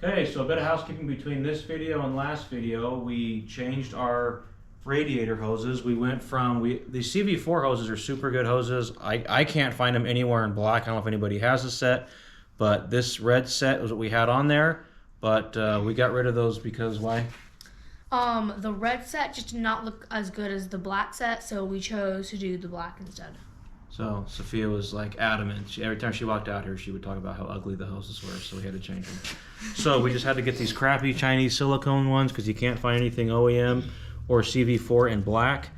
Okay, so a bit of housekeeping between this video and last video. We changed our radiator hoses. We went from, the CV4 hoses are super good hoses. I can't find them anywhere in black. I don't know if anybody has a set, but this red set was what we had on there. But we got rid of those because why? The red set just did not look as good as the black set, so we chose to do the black instead. So Sophia was like adamant. Every time she walked out here, she would talk about how ugly the hoses were, so we had to change them. So we just had to get these crappy Chinese silicone ones because you can't find anything OEM or CV4 in black.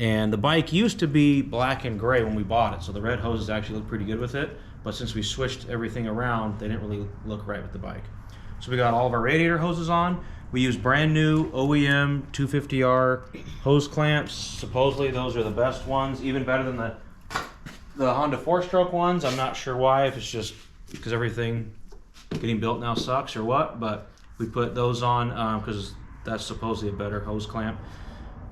And the bike used to be black and gray when we bought it, so the red hoses actually look pretty good with it. But since we switched everything around, they didn't really look right with the bike. So we got all of our radiator hoses on. We use brand new OEM 250R hose clamps. Supposedly those are the best ones, even better than the Honda 4-stroke ones. I'm not sure why, if it's just because everything getting built now sucks or what, but we put those on because that's supposedly a better hose clamp.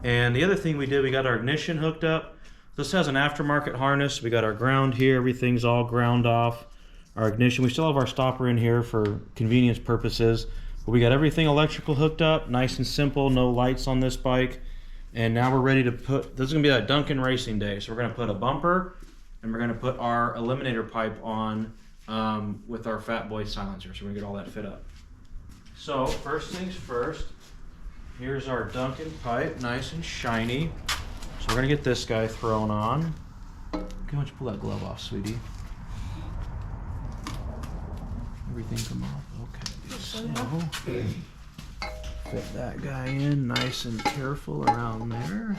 And the other thing we did, we got our ignition hooked up. This has an aftermarket harness. We got our ground here, everything's all ground off. Our ignition, we still have our stopper in here for convenience purposes, but we got everything electrical hooked up, nice and simple, no lights on this bike. And now we're ready to put, this is gonna be a Duncan racing day, so we're gonna put a bumper and we're gonna put our eliminator pipe on with our Fat Boy silencer. So we're gonna get all that fit up. So first things first, here's our Duncan pipe, nice and shiny. So we're gonna get this guy thrown on. Okay, why don't you pull that glove off, sweetie? Everything come off, okay. So, fit that guy in nice and careful around there.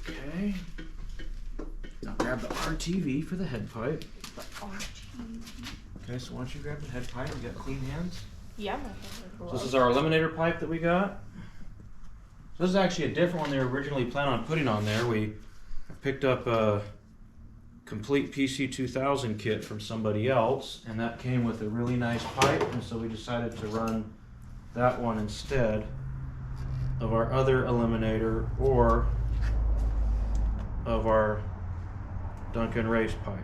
Okay. Now grab the RTV for the head pipe. Okay, so why don't you grab the head pipe? You got clean hands? Yeah. So this is our eliminator pipe that we got. So this is actually a different one they were originally planning on putting on there. We picked up a complete PC2000 kit from somebody else, and that came with a really nice pipe, and so we decided to run that one instead of our other eliminator or of our Duncan race pipe.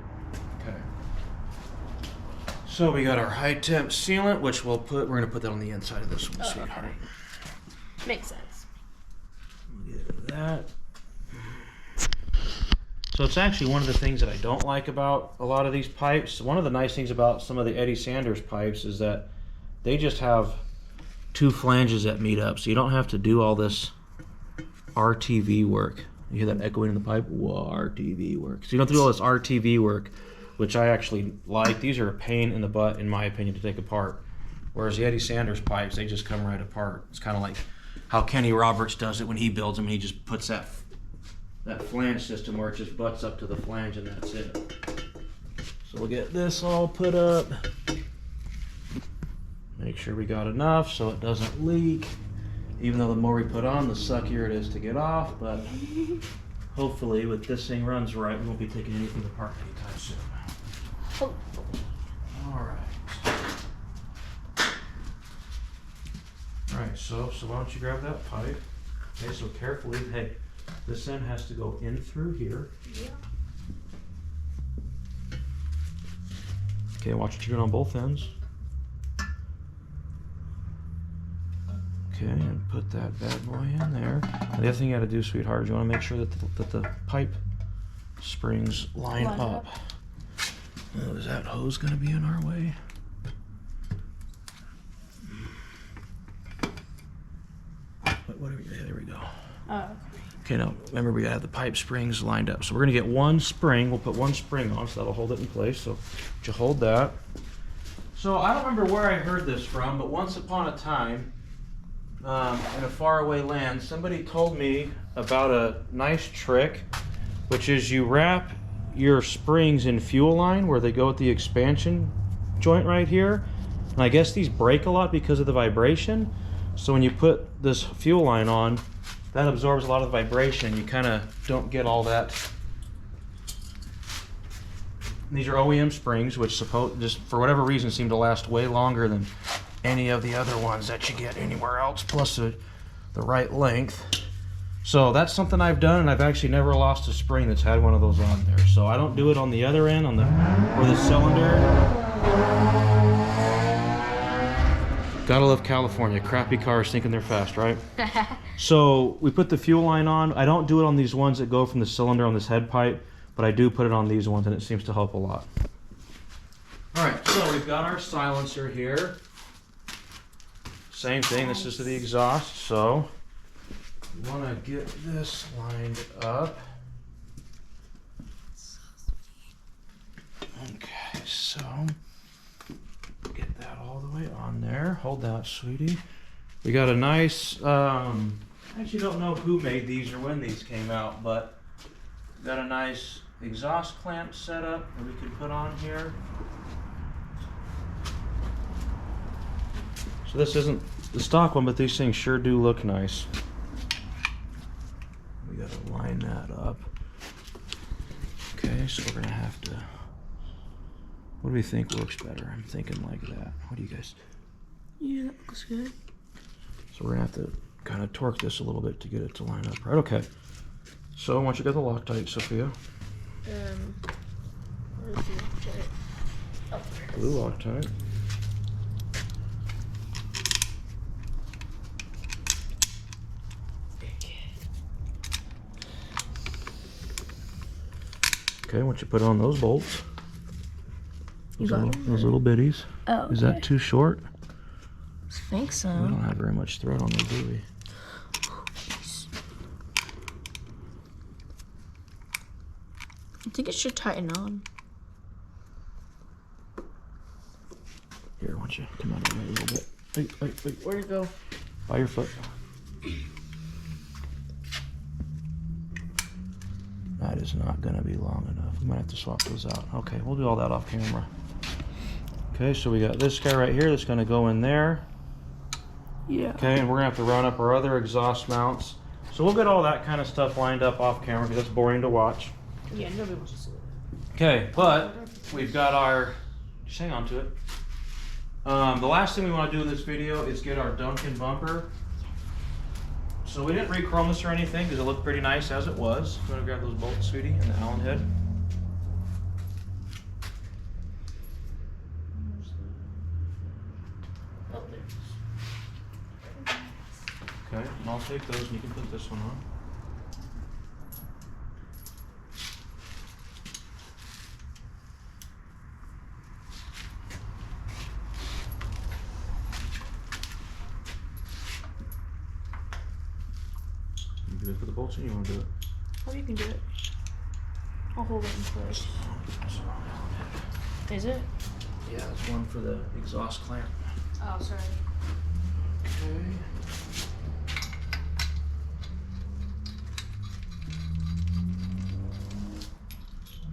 Okay. So we got our high temp sealant, which we're gonna put that on the inside of this one, sweetheart. Okay. Makes sense. We'll get that. So it's actually one of the things that I don't like about a lot of these pipes. One of the nice things about some of the Eddie Sanders pipes is that they just have two flanges that meet up, so you don't have to do all this RTV work. You hear that echoing in the pipe? Whoa, RTV work. So you don't have to do all this RTV work, which I actually like. These are a pain in the butt, in my opinion, to take apart. Whereas the Eddie Sanders pipes, they just come right apart. It's kind of like how Kenny Roberts does it when he builds them. He just puts that flange system where it just butts up to the flange and that's it. So we'll get this all put up. Make sure we got enough so it doesn't leak. Even though the more we put on, the suckier it is to get off, but hopefully with this thing runs right, we won't be taking anything apart anytime soon. All right. All right, so why don't you grab that pipe? Okay, so carefully, hey, this end has to go in through here. Yeah. Okay, watch what you're doing on both ends. Okay, and put that bad boy in there. And the other thing you gotta do, sweetheart, is you wanna make sure that the pipe springs line up. Oh, is that hose gonna be in our way? Yeah, there we go. Oh. Okay, now remember we gotta have the pipe springs lined up. So we're gonna get one spring, we'll put one spring on, so that'll hold it in place. So you hold that. So I don't remember where I heard this from, but once upon a time, in a faraway land, somebody told me about a nice trick, which is you wrap your springs in fuel line where they go at the expansion joint right here. And I guess these break a lot because of the vibration. So when you put this fuel line on, that absorbs a lot of the vibration. You kind of don't get all that. And these are OEM springs, which just for whatever reason seem to last way longer than any of the other ones that you get anywhere else, plus the right length. So that's something I've done, and I've actually never lost a spring that's had one of those on there. So I don't do it on the other end, where the cylinder. Gotta love California. Crappy cars thinking they're fast, right? So we put the fuel line on. I don't do it on these ones that go from the cylinder on this head pipe, but I do put it on these ones, and it seems to help a lot. All right, so we've got our silencer here. Same thing, this is to the exhaust, so you want to get this lined up. Okay, so get that all the way on there. Hold that, sweetie. We got a nice, I actually don't know who made these or when these came out, but got a nice exhaust clamp set up that we can put on here. So this isn't the stock one, but these things sure do look nice. We gotta line that up. Okay, so we're gonna have to, what do we think works better? I'm thinking like that. What do you guys? Yeah, that looks good. So we're gonna have to kind of torque this a little bit to get it to line up, right? Okay. So once you got the Loctite, Sophia. Where's the Loctite? Oh, there it is. Blue Loctite. Okay, once you put on those bolts, You got them? those little bitties. Oh, okay. Is that too short? I think so. We don't have very much thread on them, do we? I think it should tighten on. Here, why don't you come out of the way a little bit? Wait. Where'd it go? By your foot. That is not going to be long enough. We might have to swap those out. Okay, we'll do all that off camera. Okay, so we got this guy right here that's going to go in there. Yeah. Okay, and we're going to have to round up our other exhaust mounts. So we'll get all that kind of stuff lined up off camera because that's boring to watch. Yeah, nobody wants to see it. Okay, but we've got our, just hang on to it. The last thing we want to do in this video is get our Duncan bumper. So we didn't re-chrome this or anything because it looked pretty nice as it was. You want to grab those bolts, sweetie, and the Allen head? Okay, and I'll take those and you can put this one on. You good for the bolts, or you want to do it? Oh, you can do it. I'll hold it in place. Is it? Yeah, that's one for the exhaust clamp. Oh, sorry. Okay.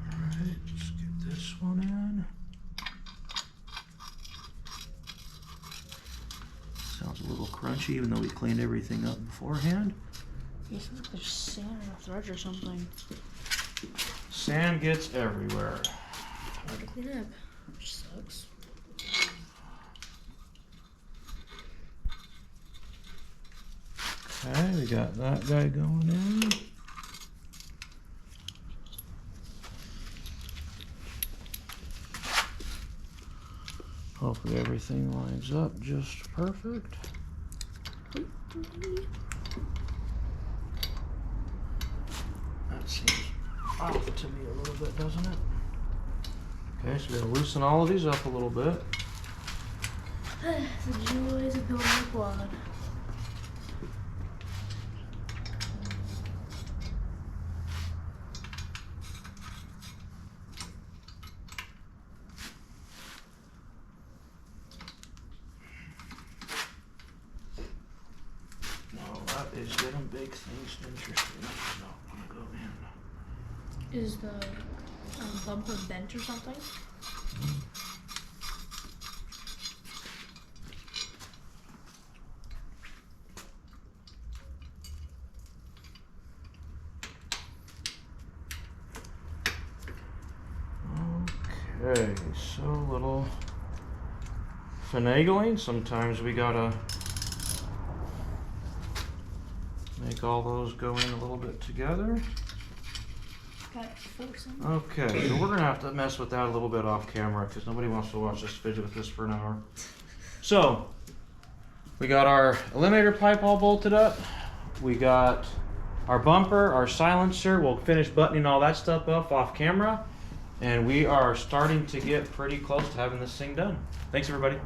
Alright, let's get this one in. Sounds a little crunchy, even though we cleaned everything up beforehand. You think there's sand in the threads or something. Sand gets everywhere. Hard to clean up, which sucks. Okay, we got that guy going in. Hopefully everything lines up just perfect. That seems off to me a little bit, doesn't it? Okay, so we're gonna loosen all of these up a little bit. The joys of building a quad. No, that is getting big things interesting. No, I'm gonna go in. Is the bumper bent or something? Okay, so a little finagling. Sometimes we gotta make all those go in a little bit together. Got it forcing. Okay, so we're gonna have to mess with that a little bit off camera because nobody wants to watch us fidget with this for an hour. So We got our eliminator pipe all bolted up. We got our bumper, our silencer. We'll finish buttoning all that stuff up off camera. And we are starting to get pretty close to having this thing done. Thanks, everybody.